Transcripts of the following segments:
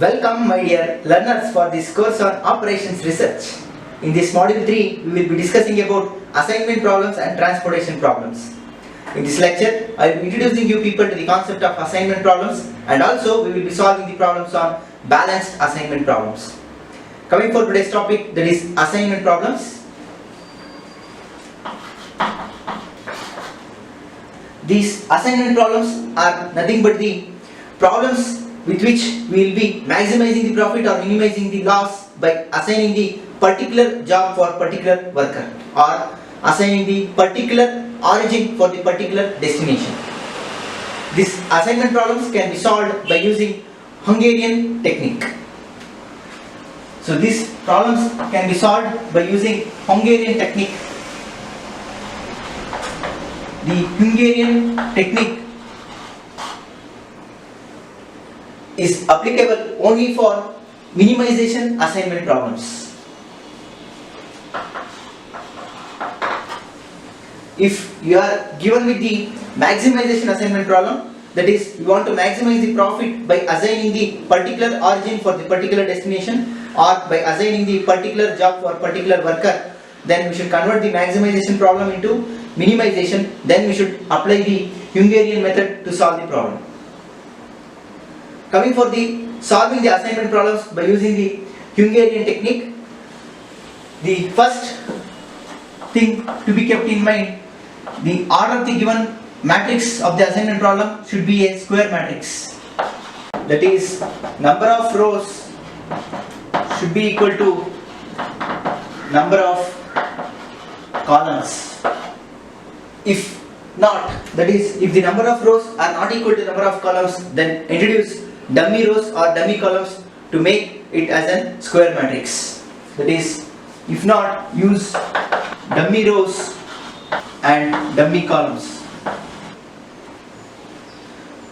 Welcome my dear learners for this course on operations research. In this module 3, we will be discussing about assignment problems and transportation problems. In this lecture, I will be introducing you people to the concept of assignment problems, and also we will be solving the problems on balanced assignment problems. Coming for today's topic, that is assignment problems. These assignment problems are nothing but the problems with which we will be maximizing the profit or minimizing the loss by assigning the particular job for particular worker or assigning the particular origin for the particular destination. These assignment problems can be solved by using Hungarian technique. So these problems can be solved by using Hungarian technique. The Hungarian technique is applicable only for minimization assignment problems. If you are given with the maximization assignment problem, that is, you want to maximize the profit by assigning the particular origin for the particular destination or by assigning the particular job for particular worker, then we should convert the maximization problem into minimization. Then we should apply the Hungarian method to solve the problem. Coming for the solving the assignment problems by using the Hungarian technique, the first thing to be kept in mind, the order of the given matrix of the assignment problem should be a square matrix. That is, number of rows should be equal to number of columns. If not, that is, if the number of rows are not equal to number of columns, then introduce dummy rows or dummy columns to make it as a square matrix. That is, if not, use dummy rows and dummy columns.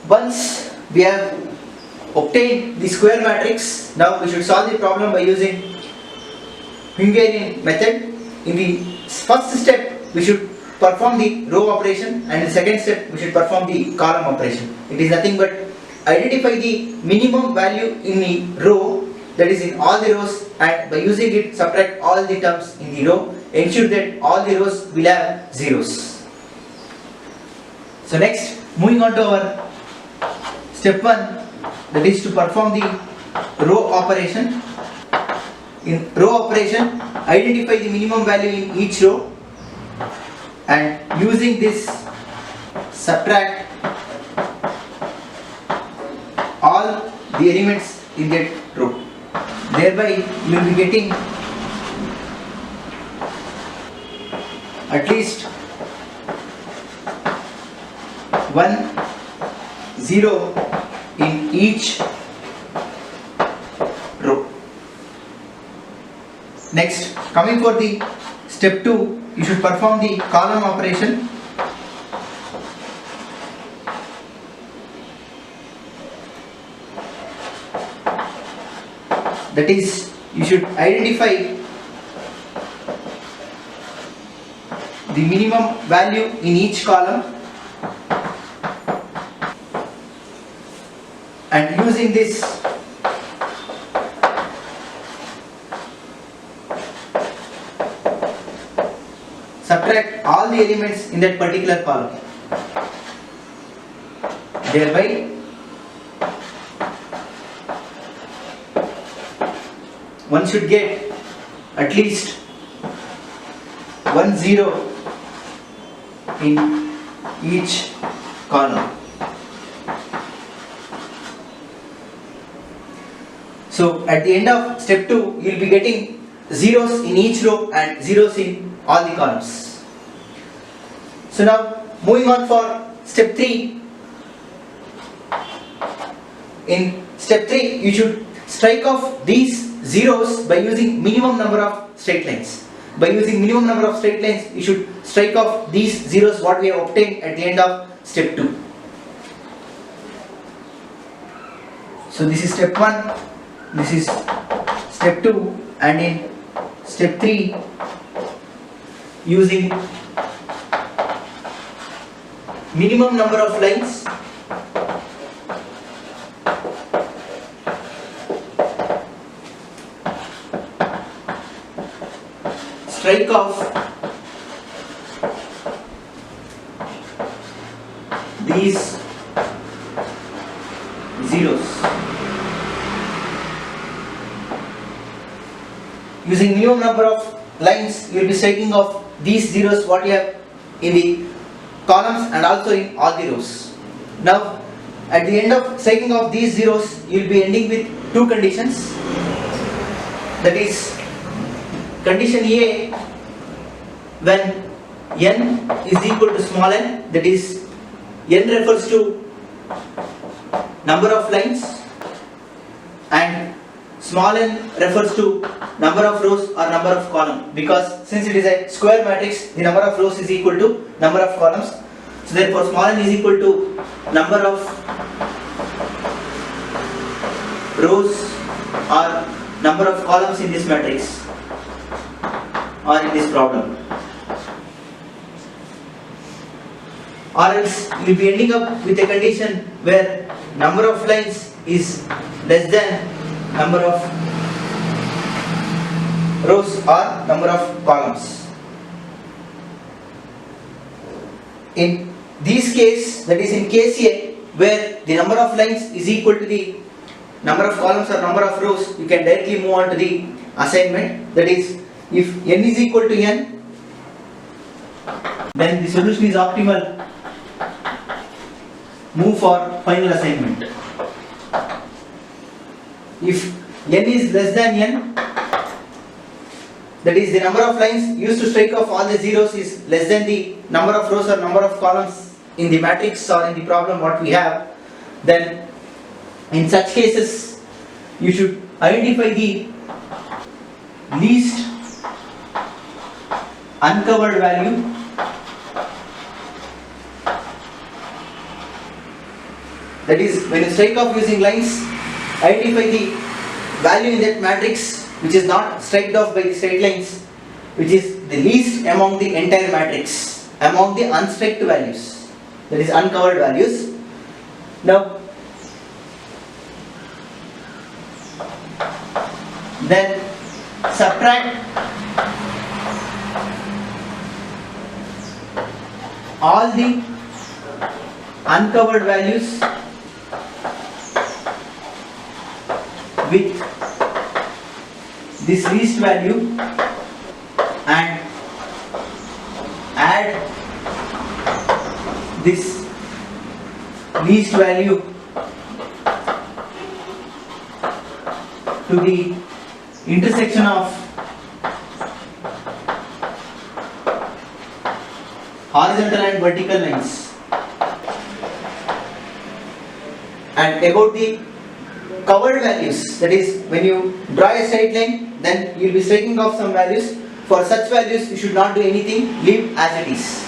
Once we have obtained the square matrix, now we should solve the problem by using Hungarian method. In the first step, we should perform the row operation, and in the second step, we should perform the column operation. It is nothing but identify the minimum value in the row, that is in all the rows, and by using it subtract all the terms in the row. Ensure that all the rows will have zeros. So next, moving on to our step 1, that is to perform the row operation. In row operation, identify the minimum value in each row, and using this subtract all the elements in that row. Thereby you will be getting at least 1 0 in each row. Next, coming for the step 2, you should perform the column operation. That is, you should identify the minimum value in each column, and using this subtract all the elements in that particular column. Thereby one should get at least 1 0 in each column. So at the end of step 2, you will be getting zeros in each row and zeros in all the columns. So now moving on for step 3. In step 3, you should strike off these zeros by using minimum number of straight lines. By using minimum number of straight lines, you should strike off these zeros what we have obtained at the end of step 2. So this is step 1, this is step 2, and in step 3, using minimum number of lines strike off these zeros using minimum number of lines. You will be striking off these zeros what you have in the columns and also in all the rows. Now at the end of striking off these zeros, you will be ending with two conditions. That is, condition A, when n is equal to small n, that is n refers to number of lines and small n refers to number of rows or number of columns, because since it is a square matrix, the number of rows is equal to number of columns. So therefore small n is equal to number of rows or number of columns in this matrix or in this problem. Or else you will be ending up with a condition where number of lines is less than number of rows or number of columns. In this case, that is in case A, where the number of lines is equal to the number of columns or number of rows, you can directly move on to the assignment. That is, if n is equal to n, then the solution is optimal. Move for final assignment. If n is less than n, that is the number of lines used to strike off all the zeros is less than the number of rows or number of columns in the matrix or in the problem what we have, then in such cases you should identify the least uncovered value that is, when you strike off using lines, identify the value in that matrix which is not striked off by the straight lines, which is the least among the entire matrix, among the unstriked values, that is uncovered values. Now then subtract all the uncovered values with this least value and add this least value to the intersection of horizontal and vertical lines. And about the covered values, that is, when you draw a straight line, then you will be striking off some values. For such values you should not do anything, leave as it is.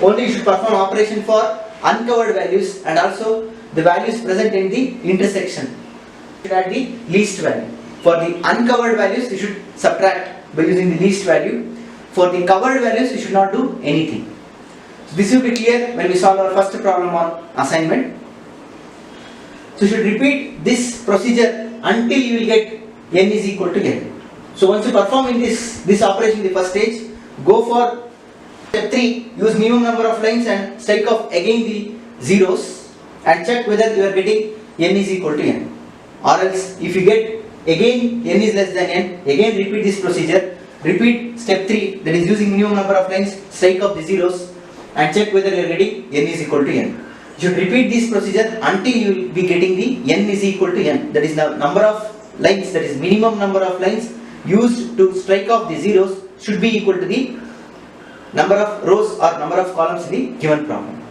Only you should perform operation for uncovered values and also the values present in the intersection. You should add the least value. For the uncovered values you should subtract by using the least value. For the covered values you should not do anything. So this will be clear when we solve our first problem on assignment. So you should repeat this procedure until you will get n is equal to n. So once you perform in this operation in the first stage, go for step 3, use minimum number of lines and strike off again the zeros and check whether you are getting n is equal to n. Or else if you get again n is less than n, again repeat this procedure, repeat step 3, that is using minimum number of lines, strike off the zeros and check whether you are getting n is equal to n. You should repeat this procedure until you will be getting the n is equal to n, that is the number of lines, that is minimum number of lines used to strike off the zeros should be equal to the number of rows or number of columns in the given problem.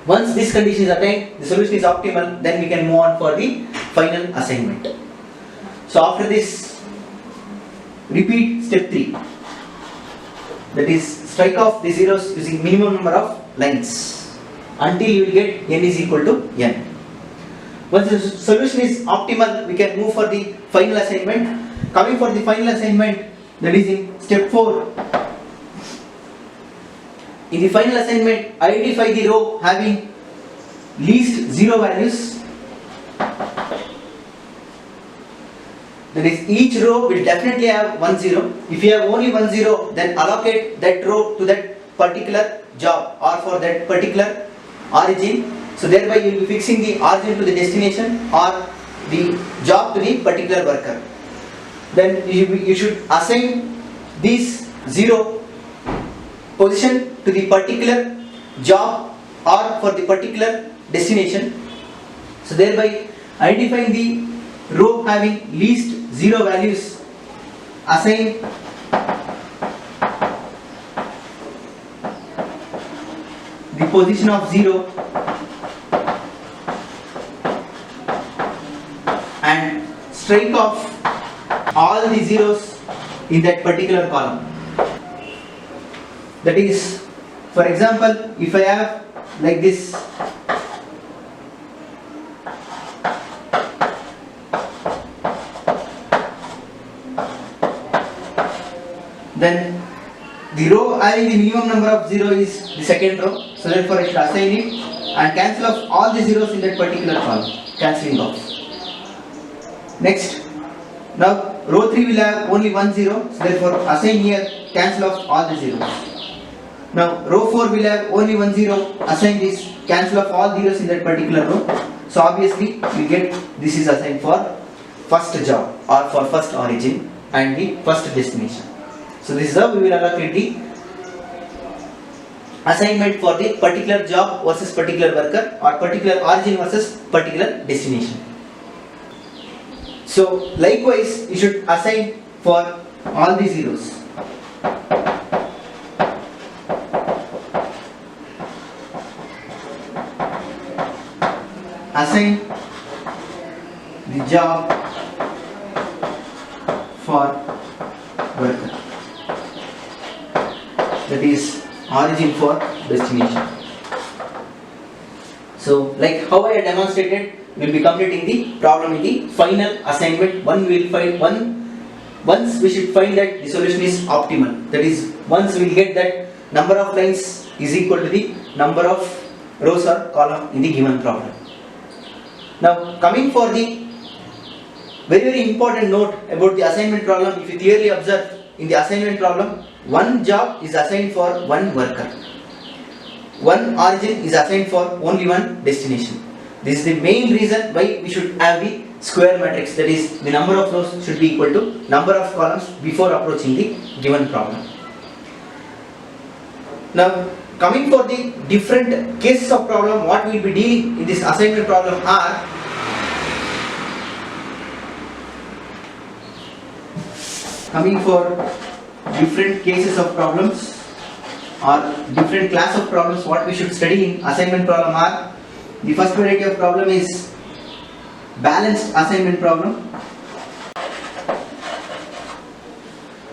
Once this condition is attained, the solution is optimal, then we can move on for the final assignment. So after this, repeat step 3, that is strike off the zeros using minimum number of lines until you will get n is equal to n. Once the solution is optimal, we can move for the final assignment. Coming for the final assignment, that is in step 4. In the final assignment, identify the row having least 0 values that is each row will definitely have 1 0. If you have only 1 0, then allocate that row to that particular job or for that particular origin. So thereby you will be fixing the origin to the destination or the job to the particular worker. Then you should assign these 0 position to the particular job or for the particular destination. So thereby identifying the row having least 0 values, assign the position of 0 and strike off all the zeros in that particular column. That is, for example, if I have like this, then the row having the minimum number of 0 is the second row, so therefore I should assign it and cancel off all the zeros in that particular column, cancelling off. Next, now row 3 will have only 1 0, so therefore assign here, cancel off all the zeros. Now row 4 will have only 1 0, assign this, cancel off all zeros in that particular row. So obviously we get this is assigned for first job or for first origin and the first destination. So this is how we will allocate the assignment for the particular job versus particular worker or particular origin versus particular destination. So likewise you should assign for all the zeros. Assign the job for worker, that is origin for destination. So like how I demonstrated, we will be completing the problem in the final assignment. Once we should find that the solution is optimal, that is once we will get that number of lines is equal to the number of rows or column in the given problem. Now coming for the very important note about the assignment problem, if you clearly observe in the assignment problem, one job is assigned for one worker, one origin is assigned for only one destination. This is the main reason why we should have the square matrix, that is the number of rows should be equal to number of columns before approaching the given problem. Now coming for the different cases of problem, what we will be dealing in this assignment problem are coming for different cases of problems or different class of problems. What we should study in assignment problem are, the first variety of problem is balanced assignment problem.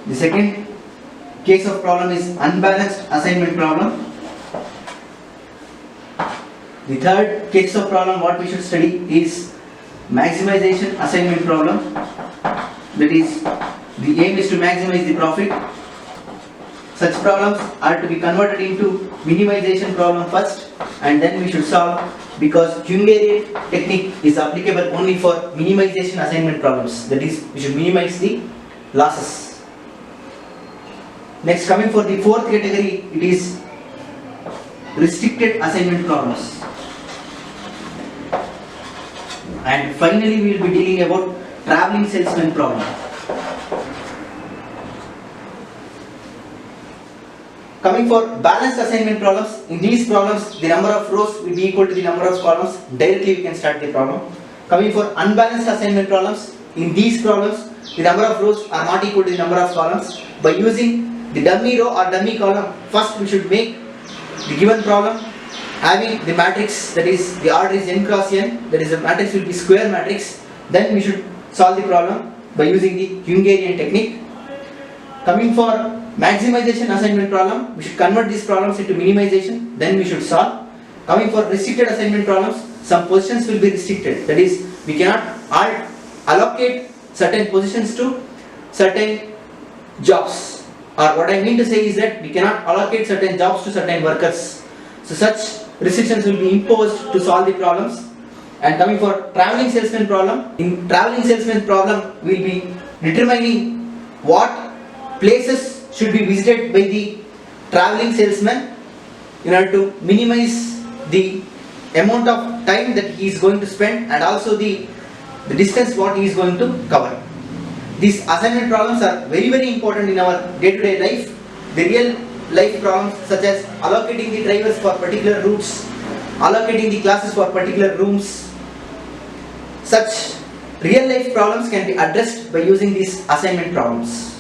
The second case of problem is unbalanced assignment problem. The third case of problem what we should study is maximization assignment problem, that is the aim is to maximize the profit. Such problems are to be converted into minimization problem first and then we should solve, because Hungarian technique is applicable only for minimization assignment problems, that is we should minimize the losses. Next, coming for the fourth category, it is restricted assignment problems. And finally we will be dealing about traveling salesman problem. Coming for balanced assignment problems, in these problems the number of rows will be equal to the number of columns, directly we can start the problem. Coming for unbalanced assignment problems, in these problems the number of rows are not equal to the number of columns. By using the dummy row or dummy column, first we should make the given problem having the matrix, that is the order is n cross n, that is the matrix will be square matrix. Then we should solve the problem by using the Hungarian technique. Coming for maximization assignment problem, we should convert these problems into minimization, then we should solve. Coming for restricted assignment problems, some positions will be restricted, that is we cannot allocate certain positions to certain jobs, or what I mean to say is that we cannot allocate certain jobs to certain workers. So such restrictions will be imposed to solve the problems. And coming for traveling salesman problem, in traveling salesman problem we will be determining what places should be visited by the traveling salesman in order to minimize the amount of time that he is going to spend and also the distance what he is going to cover. These assignment problems are very important in our day-to-day life. The real life problems such as allocating the drivers for particular routes, allocating the classes for particular rooms, such real life problems can be addressed by using these assignment problems.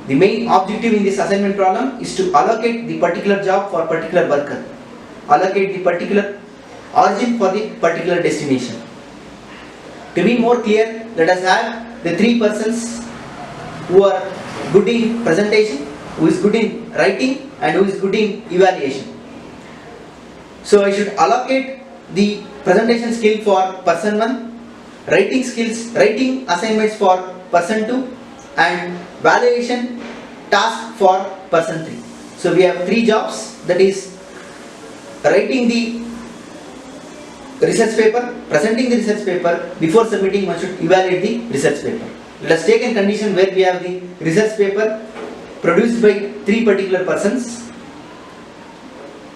The main objective in this assignment problem is to allocate the particular job for particular worker, allocate the particular origin for the particular destination. To be more clear, let us have the three persons who are good in presentation, who is good in writing and who is good in evaluation. So I should allocate the presentation skill for person 1, writing assignments for person 2 and valuation task for person 3. So we have three jobs, that is writing the research paper, presenting the research paper, before submitting one should evaluate the research paper. Let us take a condition where we have the research paper produced by three particular persons.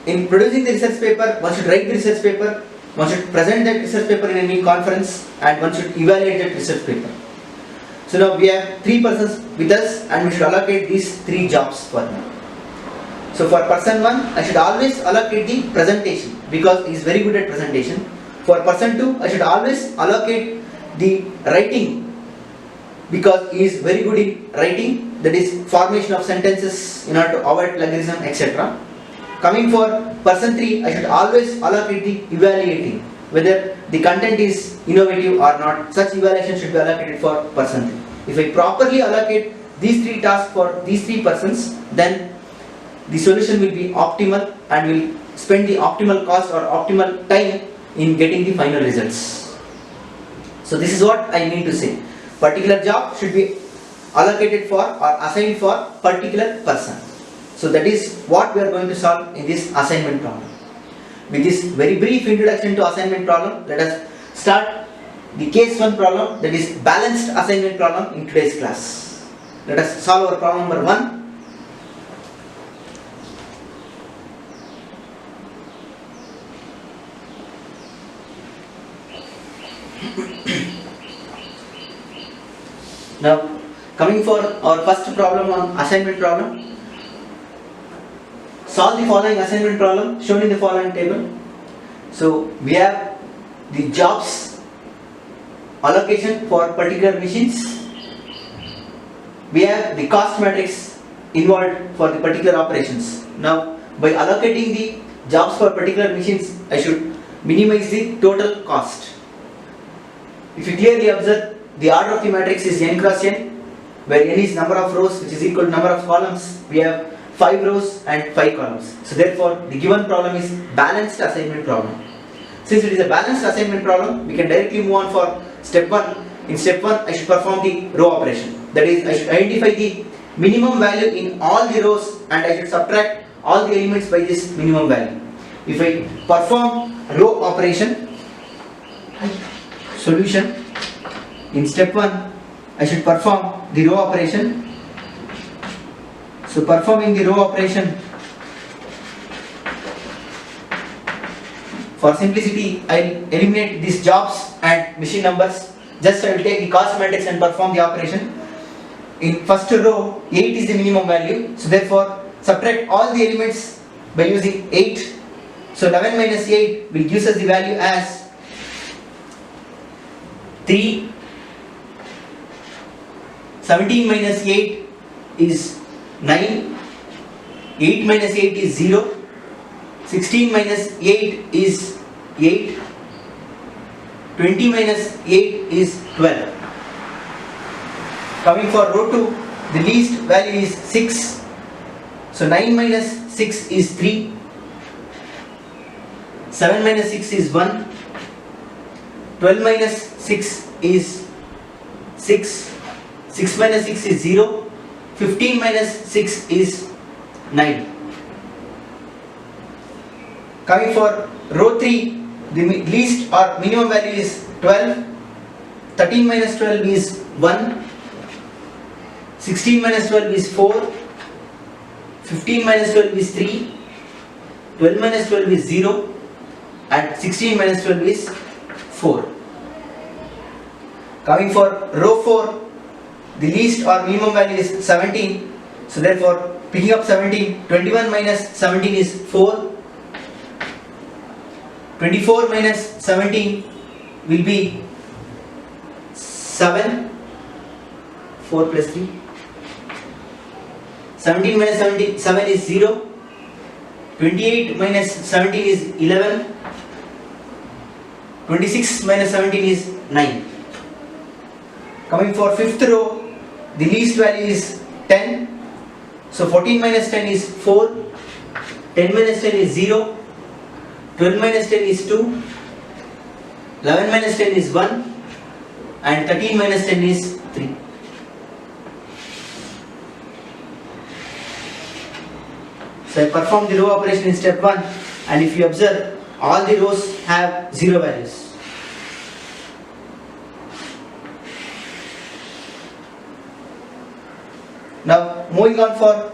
In producing the research paper, one should write the research paper, one should present that research paper in any conference and one should evaluate that research paper. So now we have three persons with us and we should allocate these three jobs for them. So for person 1, I should always allocate the presentation because he is very good at presentation. For person 2, I should always allocate the writing because he is very good in writing, that is formation of sentences in order to avoid plagiarism, etc. Coming for person 3, I should always allocate the evaluating, whether the content is innovative or not. Such evaluation should be allocated for person 3. If I properly allocate these three tasks for these three persons, then the solution will be optimal and will spend the optimal cost or optimal time in getting the final results. So this is what I mean to say. Particular job should be allocated for or assigned for particular person. So that is what we are going to solve in this assignment problem. With this very brief introduction to assignment problem, let us start the case 1 problem, that is balanced assignment problem in today's class. Let us solve our problem number 1. Now coming for our first problem on assignment problem, solve the following assignment problem shown in the following table. So we have the jobs allocation for particular machines, we have the cost matrix involved for the particular operations. Now by allocating the jobs for particular machines, I should minimize the total cost. If you clearly observe, the order of the matrix is n cross n, where n is number of rows which is equal to number of columns. We have 5 rows and 5 columns. So therefore the given problem is balanced assignment problem. Since it is a balanced assignment problem, we can directly move on for step 1. In step 1, I should perform the row operation. That is, I should identify the minimum value in all the rows and I should subtract all the elements by this minimum value. If I perform row operation, solution, in step 1, I should perform the row operation. So performing the row operation, for simplicity, I will eliminate these jobs and machine numbers. Just I will take the cost matrix and perform the operation. In first row, 8 is the minimum value. So therefore, subtract all the elements by using 8. So 11 minus 8 will give us the value as 3. 17 minus 8 is 9. 8 minus 8 is 0. 16 minus 8 is 8. 20 minus 8 is 12. Coming for row 2, the least value is 6. So 9 minus 6 is 3. 7 minus 6 is 1. 12 minus 6 is 6. 6 minus 6 is 0. 15 minus 6 is 9. Coming for row 3, the least or minimum value is 12, 13 minus 12 is 1, 16 minus 12 is 4, 15 minus 12 is 3, 12 minus 12 is 0, and 16 minus 12 is 4. Coming for row 4, the least or minimum value is 17. So therefore, picking up 17, 21 minus 17 is 4. 24 minus 17 will be 7. 4 plus 3. 17 minus 7 is 0. 28 minus 17 is 11. 26 minus 17 is 9. Coming for fifth row, the least value is 10. So 14 minus 10 is 4. 10 minus 10 is 0. 12 minus 10 is 2. 11 minus 10 is 1. And 13 minus 10 is 3. So I perform the row operation in step 1, and if you observe, all the rows have 0 values. Now moving on for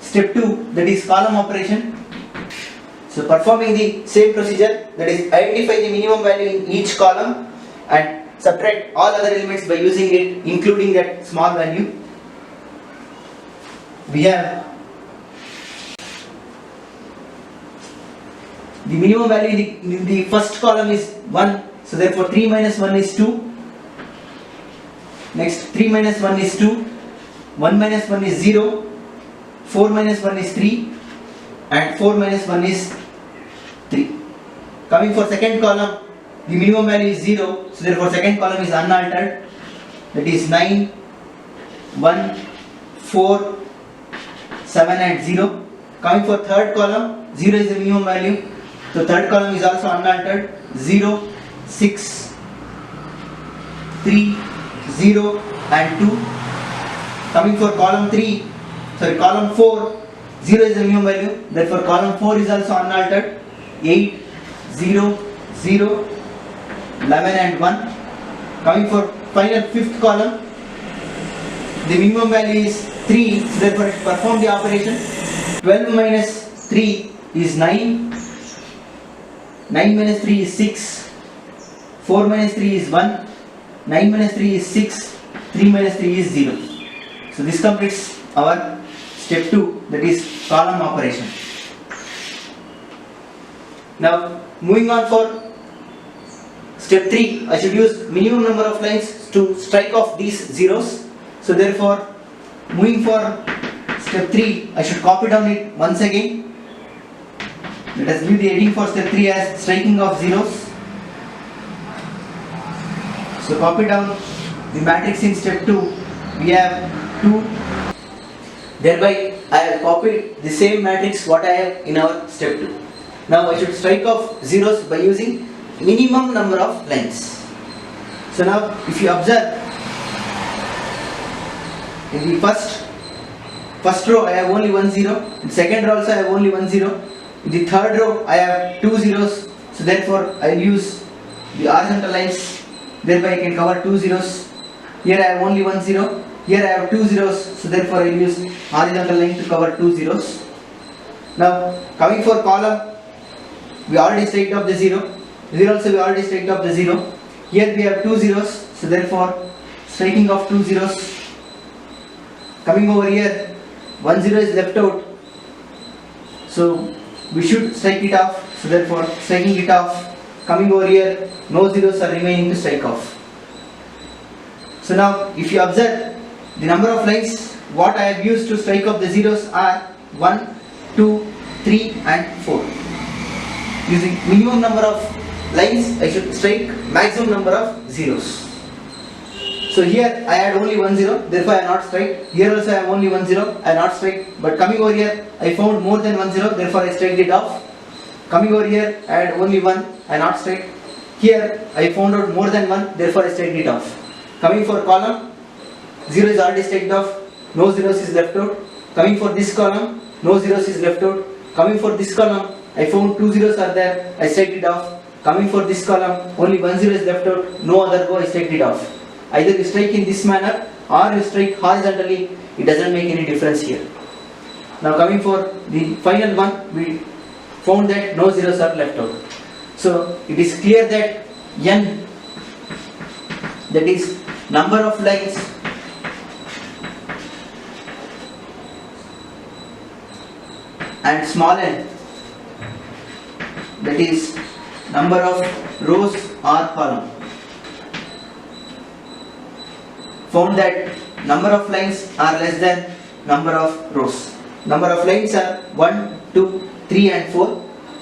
step 2, that is column operation. So performing the same procedure, that is identify the minimum value in each column and subtract all other elements by using it, including that small value. We have the minimum value in the first column is 1, so therefore 3 minus 1 is 2. Next 3 minus 1 is 2. 1 minus 1 is 0, 4 minus 1 is 3, and 4 minus 1 is 3. Coming for second column, the minimum value is 0, so therefore second column is unaltered, that is 9, 1, 4, 7 and 0. Coming for third column, 0 is the minimum value, so third column is also unaltered, 0, 6, 3, 0 and 2. Coming for column 4, 0 is the minimum value, therefore column 4 is also unaltered, 8, 0, 0, 11 and 1. Coming for final fifth column, the minimum value is 3, so therefore perform the operation. 12 minus 3 is 9, 9 minus 3 is 6, 4 minus 3 is 1, 9 minus 3 is 6, 3 minus 3 is 0. So this completes our step 2, that is column operation. Now moving on for step 3, I should use minimum number of lines to strike off these zeros. So therefore, moving for step 3, I should copy down it once again. Let us leave the heading for step 3 as striking off zeros. So copy down the matrix in step 2. We have 2. Thereby I have copied the same matrix what I have in our step 2. Now I should strike off zeros by using minimum number of lines. So now if you observe, in the first row I have only 1 0, in the second row also I have only 1 0, in the third row I have 2 zeros, so therefore I will use the horizontal lines, thereby I can cover 2 zeros. Here I have only 1 0, here I have 2 zeros, so therefore I will use horizontal line to cover 2 zeros. Now coming for column, we already striked off the 0, here also we already striked off the 0, here we have 2 zeros, so therefore striking off 2 zeros. Coming over here, 1 0 is left out, so we should strike it off, so therefore striking it off. Coming over here, no zeros are remaining to strike off. So now if you observe, the number of lines what I have used to strike off the zeros are 1, 2, 3 and 4. Using minimum number of lines, I should strike maximum number of zeros. So here I had only 1 0, therefore I have not strike. Here also I have only 1 0, I have not strike. But coming over here, I found more than 1 0, therefore I strike it off. Coming over here, I had only 1, I have not strike. Here I found out more than 1, therefore I strike it off. Coming for column, 0 is already striked off, no zeros is left out. Coming for this column, no zeros is left out. Coming for this column, I found 2 zeros are there, I strike it off. Coming for this column, only 1 0 is left out, no other go, I strike it off. Either you strike in this manner or you strike horizontally, it doesn't make any difference here. Now coming for the final one, we found that no zeros are left out. So it is clear that n, that is number of lines and small n, that is number of rows or column, found that number of lines are less than number of rows. Number of lines are 1, 2, 3 and 4,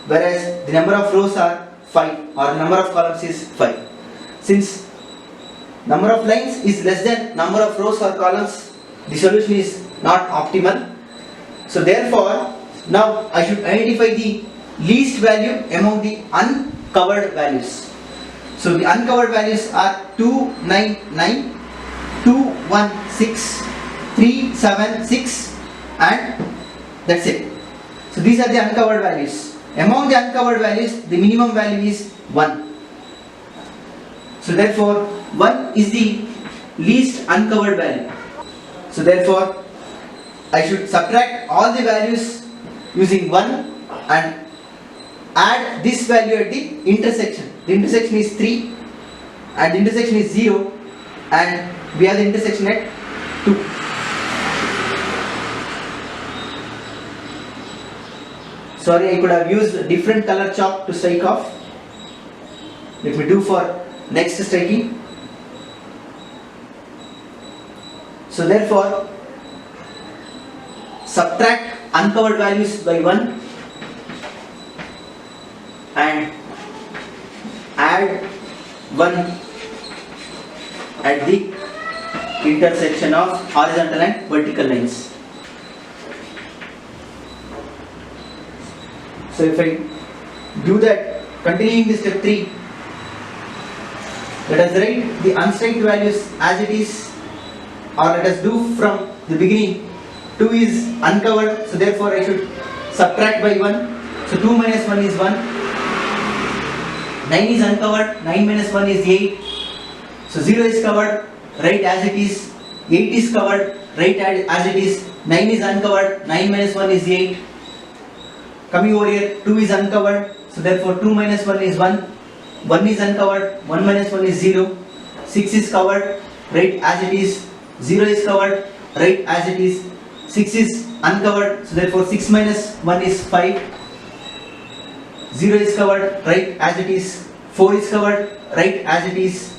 whereas the number of rows are 5 or number of columns is 5. Since number of lines is less than number of rows or columns, the solution is not optimal. So therefore, now I should identify the least value among the uncovered values. So the uncovered values are 299, 216, 376 and that's it. So these are the uncovered values. Among the uncovered values, the minimum value is 1. So therefore 1 is the least uncovered value. So therefore I should subtract all the values using 1 and add this value at the intersection. The intersection is 3 and the intersection is 0 and we have the intersection at 2. Sorry, I could have used a different color chalk to strike off. Let me do for next striking. So therefore, subtract uncovered values by 1 and add 1 at the intersection of horizontal and vertical lines. So if I do that, continuing the step 3, let us write the unstriked values as it is, or let us do from the beginning. 2 is uncovered, so therefore I should subtract by 1. So 2 minus 1 is 1. 9 is uncovered, 9 minus 1 is 8. So 0 is covered, write as it is. 8 is covered, write as it is. 9 is uncovered, 9 minus 1 is 8. Coming over here, 2 is uncovered, so therefore 2 minus 1 is 1. 1 is uncovered, 1 minus 1 is 0. 6 is covered, write as it is. 0 is covered, write as it is. 6 is uncovered, so therefore 6 minus 1 is 5. 0 is covered, write as it is. 4 is covered, write as it is.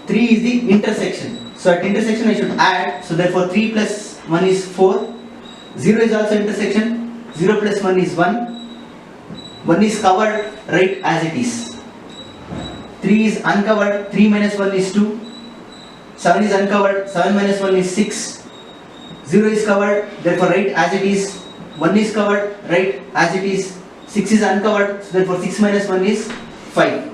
3 is the intersection. So at intersection I should add, so therefore 3 plus 1 is 4. 0 is also intersection. 0 plus 1 is 1. 1 is covered, write as it is. 3 is uncovered, 3 minus 1 is 2. 7 is uncovered, 7 minus 1 is 6. 0 is covered, therefore write as it is. 1 is covered, write as it is. 6 is uncovered, so therefore 6 minus 1 is 5.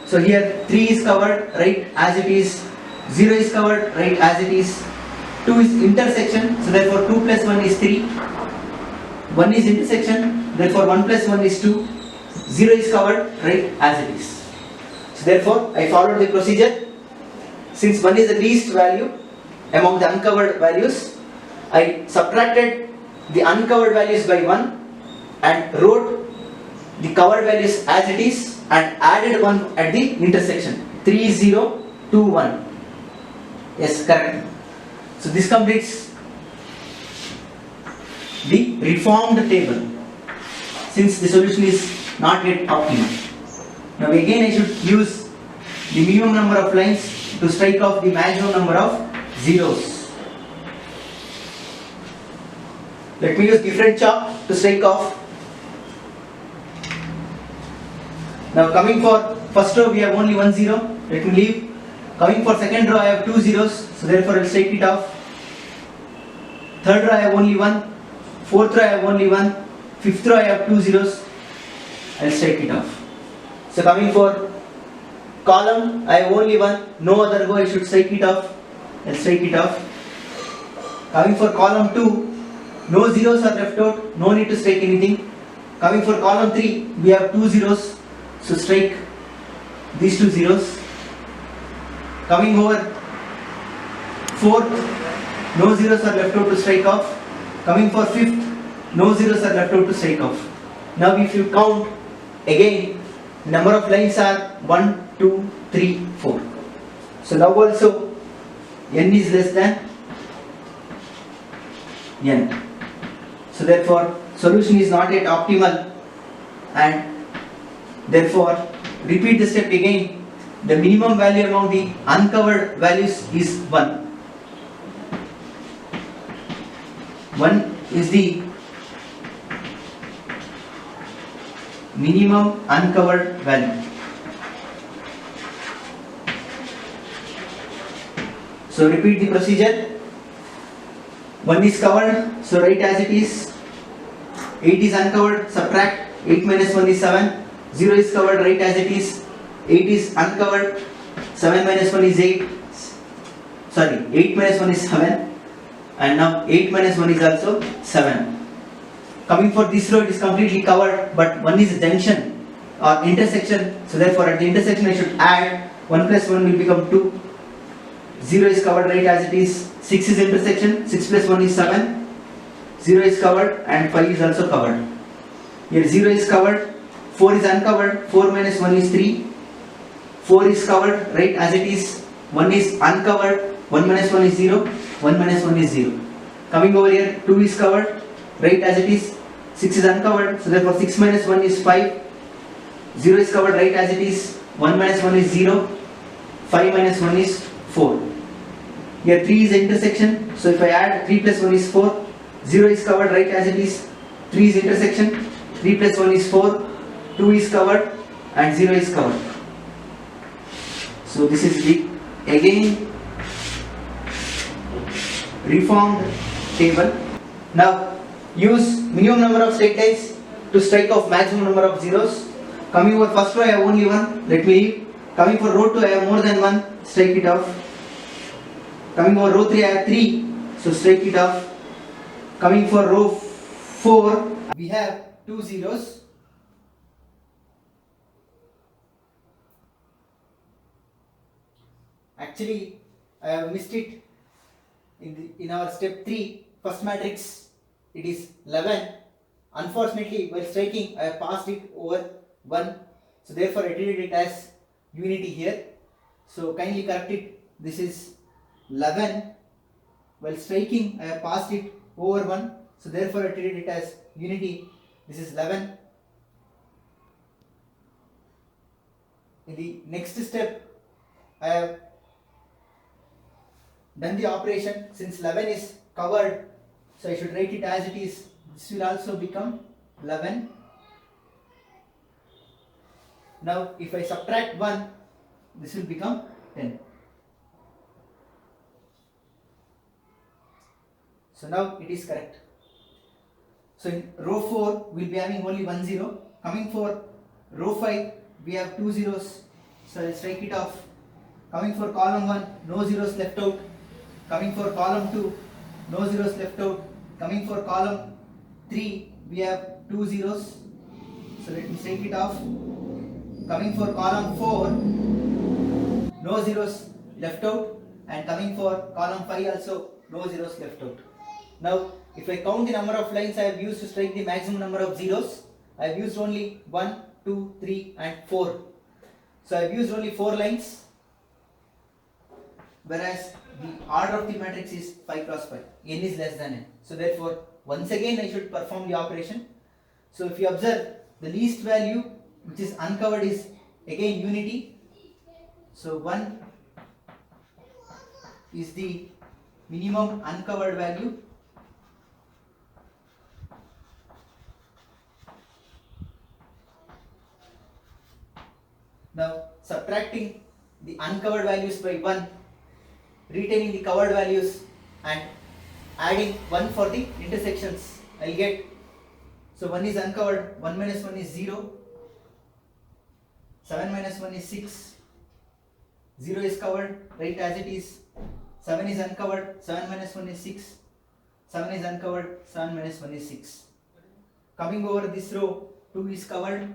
So here 3 is covered, write as it is. 0 is covered, write as it is. 2 is intersection, so therefore 2 plus 1 is 3. 1 is intersection, therefore 1 plus 1 is 2. 0 is covered, write as it is. So therefore I followed the procedure. Since 1 is the least value among the uncovered values, I subtracted the uncovered values by 1 and wrote the covered values as it is and added 1 at the intersection. 3, 0, 2, 1. Yes, correct. So this completes the reformed table, since the solution is not yet optimal. Now again I should use the minimum number of lines to strike off the maximum number of zeros. Let me use different chalk to strike off. Now coming for first row we have only 1 0, let me leave. Coming for second row I have 2 zeros, so therefore I will strike it off. Third row I have only 1, fourth row I have only 1, fifth row I have 2 zeros, I will strike it off. So coming for column I have only 1, no other go, I should strike it off, I will strike it off. Coming for column 2, no zeros are left out, no need to strike anything. Coming for column 3, we have 2 zeros, so strike these 2 zeros. Coming over 4th, no zeros are left out to strike off. Coming for 5th, no zeros are left out to strike off. Now if you count again, number of lines are 1, 2, 3, 4. So now also n is less than n. So therefore solution is not yet optimal, and therefore repeat the step again. The minimum value among the uncovered values is 1. 1 is the minimum uncovered value. So repeat the procedure. 1 is covered, so write as it is. 8 is uncovered, subtract. 8 minus 1 is 7. 0 is covered, write as it is. 8 is uncovered, 7 minus 1 is 8. Sorry, 8 minus 1 is 7. And now 8 minus 1 is also 7. Coming for this row, it is completely covered, but 1 is a junction or intersection. So therefore at the intersection I should add 1 plus 1 will become 2. 0 is covered, right as it is. 6 is intersection, 6 plus 1 is 7. 0 is covered and 5 is also covered. Here 0 is covered, 4 is uncovered, 4 minus 1 is 3. 4 is covered, right as it is. 1 is uncovered, 1 minus 1 is 0. 1 minus 1 is 0. Coming over here, 2 is covered, right as it is. 6 is uncovered, so therefore 6 minus 1 is 5. 0 is covered, right as it is. 1 minus 1 is 0. 5 minus 1 is 4. Here 3 is the intersection, so if I add 3 plus 1 is 4. 0 is covered, right as it is. 3 is intersection, 3 plus 1 is 4. 2 is covered and 0 is covered. So this is the again reformed table. Now use minimum number of straight lines to strike off maximum number of zeros. Coming over first row I have only one, let me leave. Coming for row 2 I have more than one, strike it off. Coming over row 3 I have 3, so strike it off. Coming for row 4 we have 2 zeros. Actually I have missed it in our step 3 first matrix. It is 11. Unfortunately while striking I have passed it over 1, so therefore I treated it as unity here. So kindly correct it. This is 11. While striking I have passed it over 1, so therefore I treated it as unity. This is 11. In the next step I have done the operation. Since 11 is covered, so I should write it as it is. This will also become 11. Now if I subtract 1, this will become 10. So now it is correct. So in row 4 we will be having only 1 0. Coming for row 5 we have 2 zeros, so I will strike it off. Coming for column 1, no zeros left out. Coming for column 2, no zeros left out. Coming for column 3 we have 2 zeros, so let me strike it off. Coming for column 4, no zeros left out, and coming for column 5 also no zeros left out. Now if I count the number of lines I have used to strike the maximum number of zeros, I have used only 1, 2, 3 and 4. So I have used only 4 lines, whereas the order of the matrix is 5 cross 5. N is less than n. So therefore once again I should perform the operation. So if you observe, the least value which is uncovered is again unity. So 1 is the minimum uncovered value. Now subtracting the uncovered values by 1, retaining the covered values and adding 1 for the intersections, I will get. So 1 is uncovered, 1 minus 1 is 0. 7 minus 1 is 6. 0 is covered, right as it is. 7 is uncovered, 7 minus 1 is 6. 7 is uncovered, 7 minus 1 is 6. Coming over this row, 2 is covered,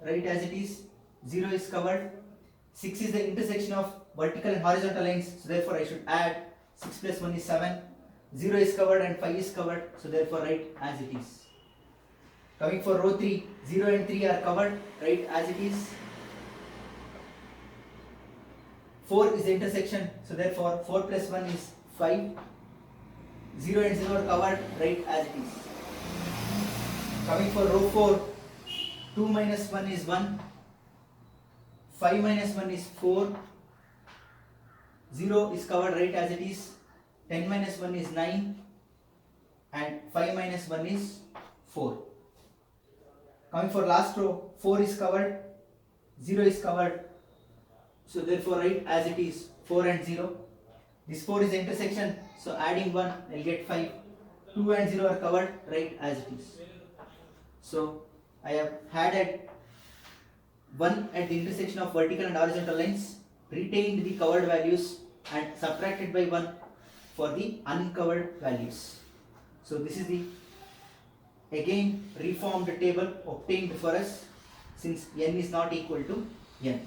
right as it is, 0 is covered, 6 is the intersection of vertical and horizontal lines, so therefore I should add 6 plus 1 is 7, 0 is covered and 5 is covered, so therefore write as it is. Coming for row 3, 0 and 3 are covered, right as it is. 4 is the intersection, so therefore 4 plus 1 is 5, 0 and 0 are covered, right as it is. Coming for row 4, 2 minus 1 is 1, 5 minus 1 is 4, 0 is covered right as it is, 10 minus 1 is 9 and 5 minus 1 is 4. Coming for last row, 4 is covered, 0 is covered, so therefore write as it is, 4 and 0. This 4 is the intersection, so adding 1 I will get 5, 2 and 0 are covered right as it is. So I have added 1 at the intersection of vertical and horizontal lines, retained the covered values and subtracted by 1 for the uncovered values. So this is the again reformed table obtained for us since n is not equal to n.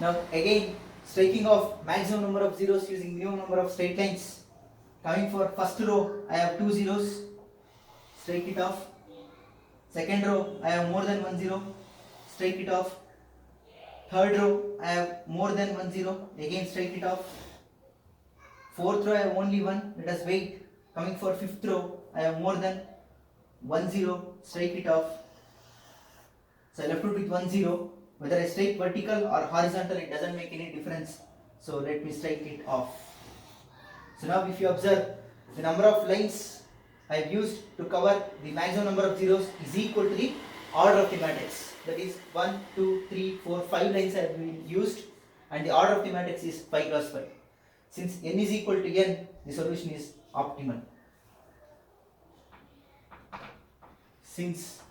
Now again striking off maximum number of zeros using minimum number of straight lines. Coming for first row, I have 2 zeros, strike it off. Second row, I have more than 1 zero, strike it off. Third row, I have more than 1 zero, again strike it off. Fourth row, I have only 1, let us wait. Coming for fifth row, I have more than 1 zero, strike it off. So I left it with 1 0. Whether I strike vertical or horizontal, it doesn't make any difference. So let me strike it off. So now if you observe, the number of lines I have used to cover the maximum number of zeros is equal to the order of the matrix. That is 1, 2, 3, 4, 5 lines have been used and the order of the matrix is 5 cross 5. Since n is equal to n, the solution is optimal. Since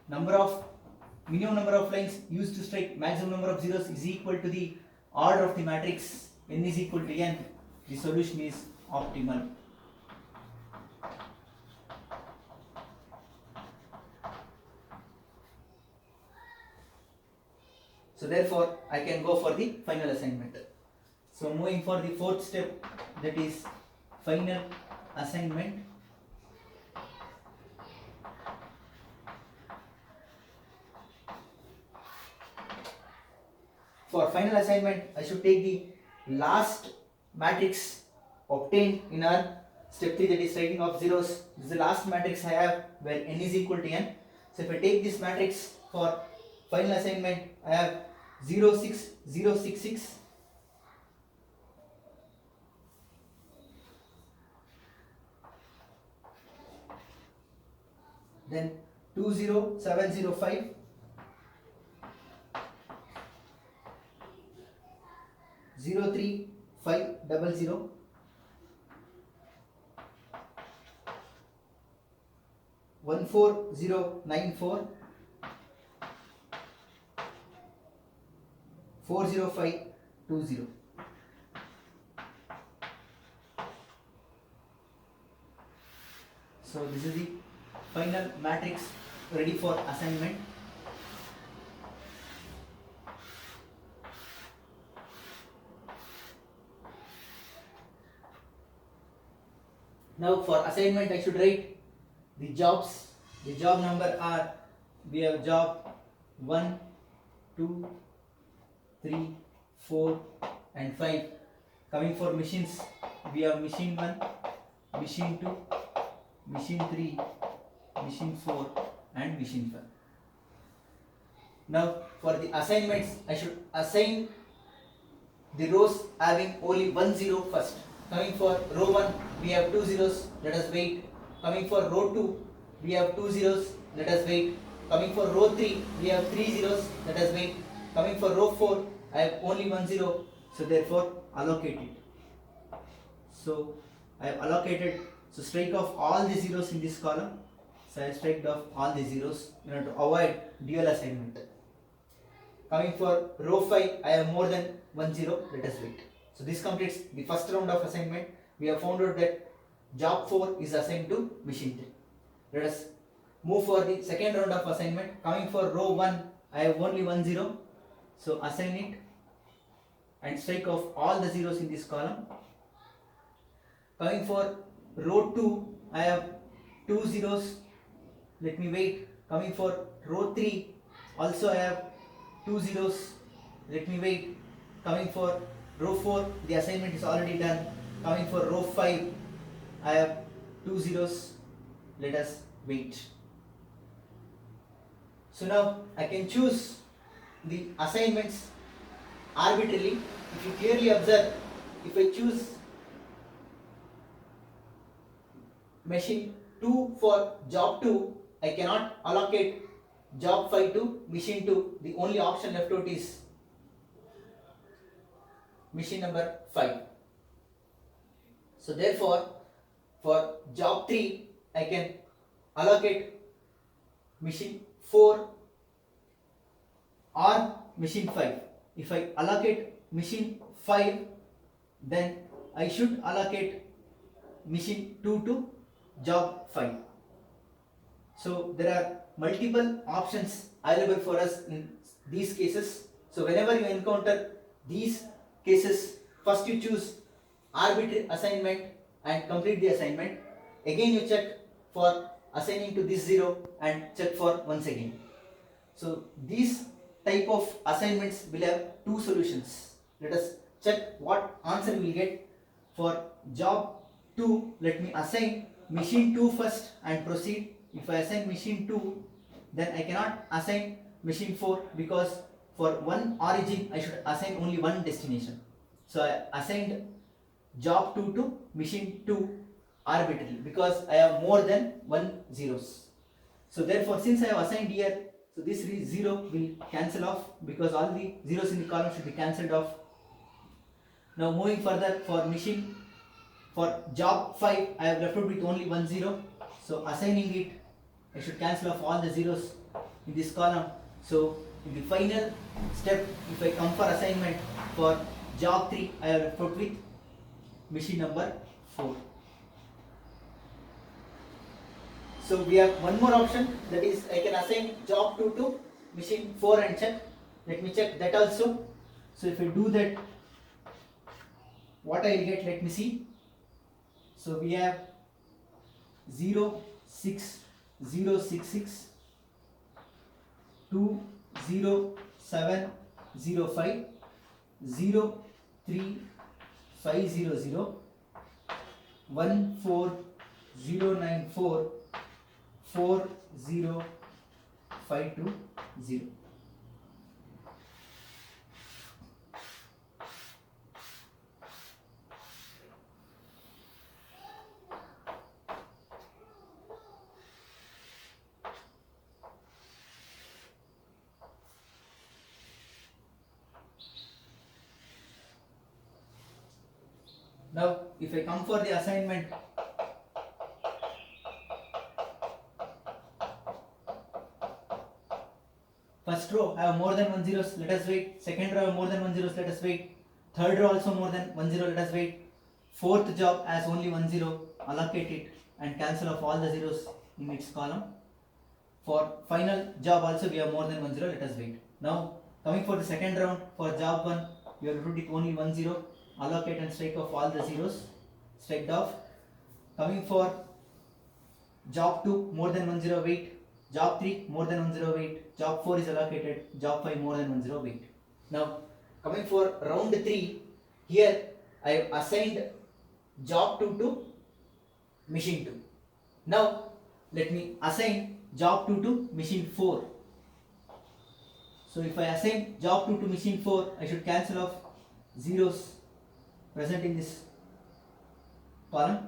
minimum number of lines used to strike maximum number of zeros is equal to the order of the matrix, n is equal to n, the solution is optimal. So therefore I can go for the final assignment. So moving for the fourth step, that is final assignment. For final assignment, I should take the last matrix obtained in our step 3, that is striking off zeros. This is the last matrix I have where n is equal to n. So if I take this matrix for final assignment, I have 0, 6, 0, 6, 6. Then 2, 0, 7, 0, 5. 0, 3, 5, 0, 0. 1, 4, 0, 9, 4. 4, 0, 5, 2, 0. So this is the final matrix ready for assignment. Now for assignment I should write the jobs. The job number are, we have job 1, 2, 3, 4 and 5. Coming for machines, we have machine 1, machine 2, machine 3, machine 4 and machine 5. Now for the assignments, I should assign the rows having only 1 0 first. Coming for row 1, we have 2 zeros, let us wait. Coming for row 2, we have 2 zeros, let us wait. Coming for row 3, we have 3 zeros, let us wait. Coming for row 4, I have only 1 0, so therefore allocate it. So I have allocated, so strike off all the zeros in this column. So I have striked off all the zeros in order to avoid dual assignment. Coming for row 5, I have more than 1 0, let us wait. So this completes the first round of assignment. We have found out that job 4 is assigned to machine 3. Let us move for the second round of assignment. Coming for row 1, I have only 1 0. So assign it and strike off all the zeros in this column. Coming for row 2, I have 2 zeros. Let me wait. Coming for row 3, also I have 2 zeros. Let me wait. Coming for row 4, the assignment is already done. Coming for row 5, I have 2 zeros. Let us wait. So now I can choose the assignments arbitrarily. If you clearly observe, if I choose machine 2 for job 2, I cannot allocate job 5 to machine 2. The only option left out is machine number 5. So therefore, for job 3, I can allocate machine 4 or machine 5. If I allocate machine 5, then I should allocate machine 2 to job 5. So there are multiple options available for us in these cases. So whenever you encounter these cases, first you choose arbitrary assignment and complete the assignment. Again you check for assigning to this 0 and check for once again. So these type of assignments will have two solutions. Let us check what answer we will get. For job 2, let me assign machine 2 first and proceed. If I assign machine 2, then I cannot assign machine 4 because for one origin I should assign only one destination. So I assigned job 2 to machine 2 arbitrarily because I have more than 1 zeros. So therefore, since I have assigned here, so this 0 will cancel off because all the zeros in the column should be cancelled off. Now moving further, for machine, for job 5, I have left out with only 1 0. So assigning it, I should cancel off all the zeros in this column. So in the final step, if I come for assignment for job 3, I have left out with machine number 4. So we have one more option, that is I can assign job 2 to machine 4 and check. Let me check that also. So if I do that, what I will get, let me see. So we have 0 6 0 6 6 2 0 7 0 5 0 3 5 0 0 1 4 0 9 4 4 0 5 2 0. Now if I come for the assignment, first row I have more than 1 zeros, let us wait. Second row I have more than 1 zeros, let us wait. Third row also more than 1 0, let us wait. Fourth job has only 1 0, allocate it and cancel off all the zeros in its column. For final job also we have more than 1 0, let us wait. Now coming for the second round, for job 1 we have put it only 1 0, allocate and strike off all the zeros, striked off. Coming for job 2, more than 1 0, wait. Job 3, more than 1 0, wait. Job 4 is allocated. Job 5, more than 1 0, wait. Now coming for round 3, here I have assigned job 2 to machine 2. Now let me assign job 2 to machine 4. So if I assign job 2 to machine 4, I should cancel off zeros present in this column.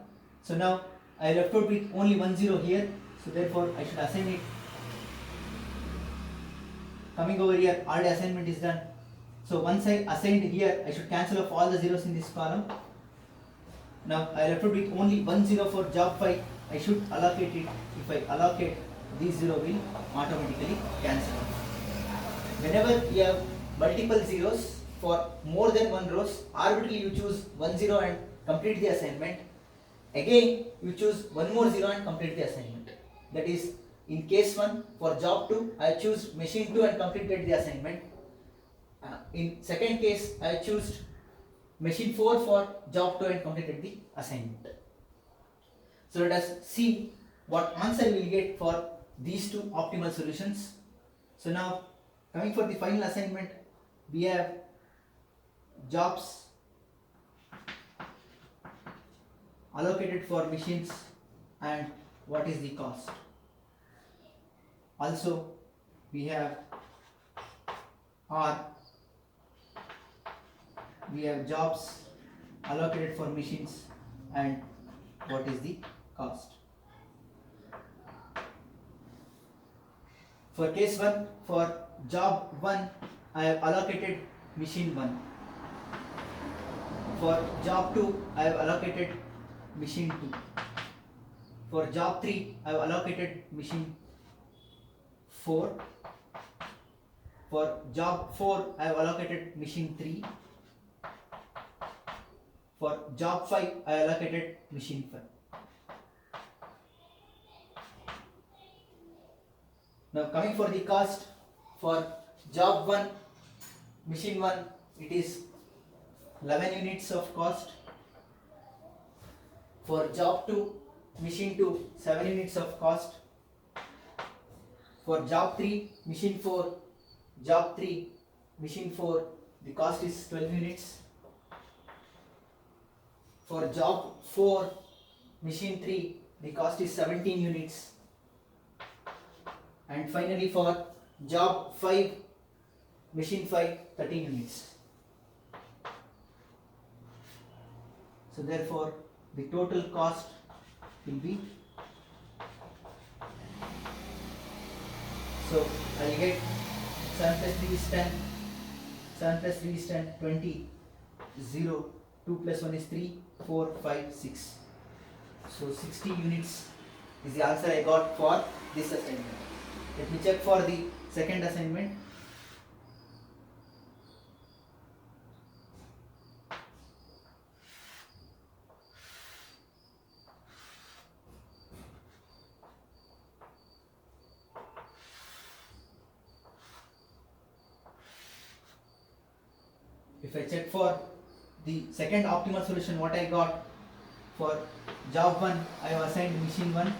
So now I left out with only 1 0 here, so therefore I should assign it. Coming over here, all the assignment is done. So once I assigned here, I should cancel off all the zeros in this column. Now I left out with only 1 0 for job 5. I should allocate it. If I allocate, these 0 will automatically cancel. Whenever you have multiple zeros for more than 1 rows, arbitrarily you choose 1 0 and complete the assignment. Again you choose one more 0 and complete the assignment. That is, in case 1 for job 2 I choose machine 2 and completed the assignment. In second case I choose machine 4 for job 2 and completed the assignment. So let us see what answer we will get for these two optimal solutions. So now coming for the final assignment, we have jobs allocated for machines and what is the cost. Also we have jobs allocated for machines and what is the cost. For case 1, for job 1 I have allocated machine 1. For job 2 I have allocated machine 2. For job 3 I have allocated machine 4. For job 4 I have allocated machine 3. For job 5 I allocated machine 5. Now coming for the cost, for job 1 machine 1 it is 11 units of cost. For job 2 machine 2 7 units of cost. For job 3 machine 4 the cost is 12 units. For job 4 machine 3 the cost is 17 units. And finally for job 5 machine 5 13 units. So therefore the total cost will be, so I will get 7 plus 3 is 10, 7 plus 3 is 10, 20, 0, 2 plus 1 is 3, 4, 5, 6. So 60 units is the answer I got for this assignment. Let me check for the second assignment. If I check for the second optimal solution, what I got for job 1 I have assigned machine 1.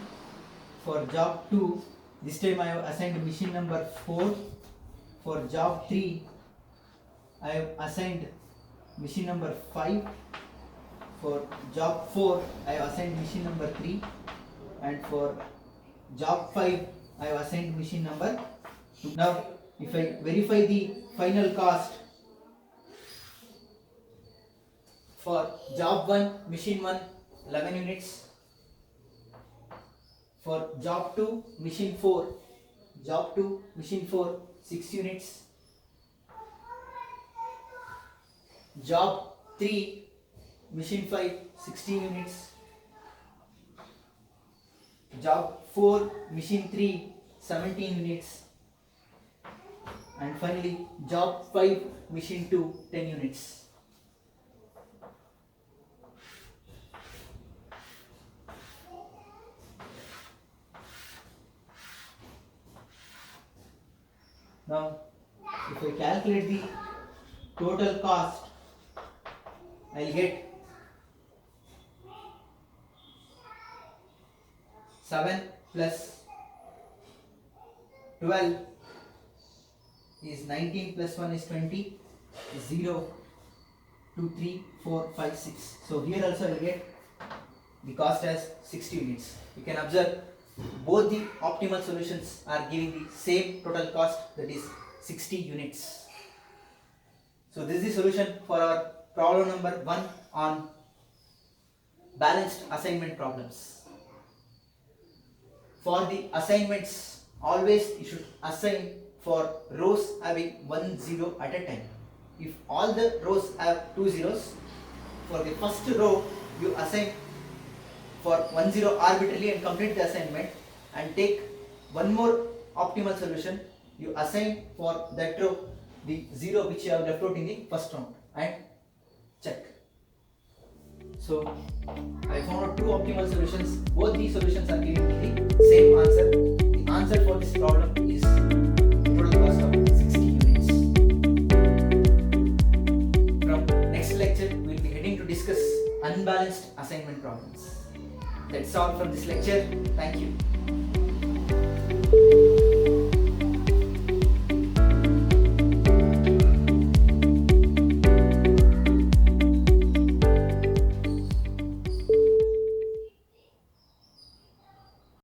For job 2 this time I have assigned machine number 4. For job 3 I have assigned machine number 5. For job 4 I have assigned machine number 3. And for job 5 I have assigned machine number 2. Now if I verify the final cost, for job 1 machine 1 11 units. For job 2 machine 4 6 units. Job 3 machine 5 16 units. Job 4 machine 3 17 units. And finally job 5 machine 2 10 units. Now if I calculate the total cost, I will get 7 plus 12 is 19 plus 1 is 20, 0, 2, 3, 4, 5, 6. So here also I will get the cost as 60 units. You can observe both the optimal solutions are giving the same total cost, that is 60 units. So this is the solution for our problem number 1 on balanced assignment problems. For the assignments, always you should assign for rows having 1 0 at a time. If all the rows have 2 zeros, for the first row you assign for 1 0 arbitrarily and complete the assignment, and take one more optimal solution, you assign for that row the 0 which you have left out in the first round and check. So I found out two optimal solutions. Both these solutions are giving me the same answer. The answer for this problem is total cost of 60 units. From next lecture, we will be heading to discuss unbalanced assignment problems. That's all from this lecture. Thank you.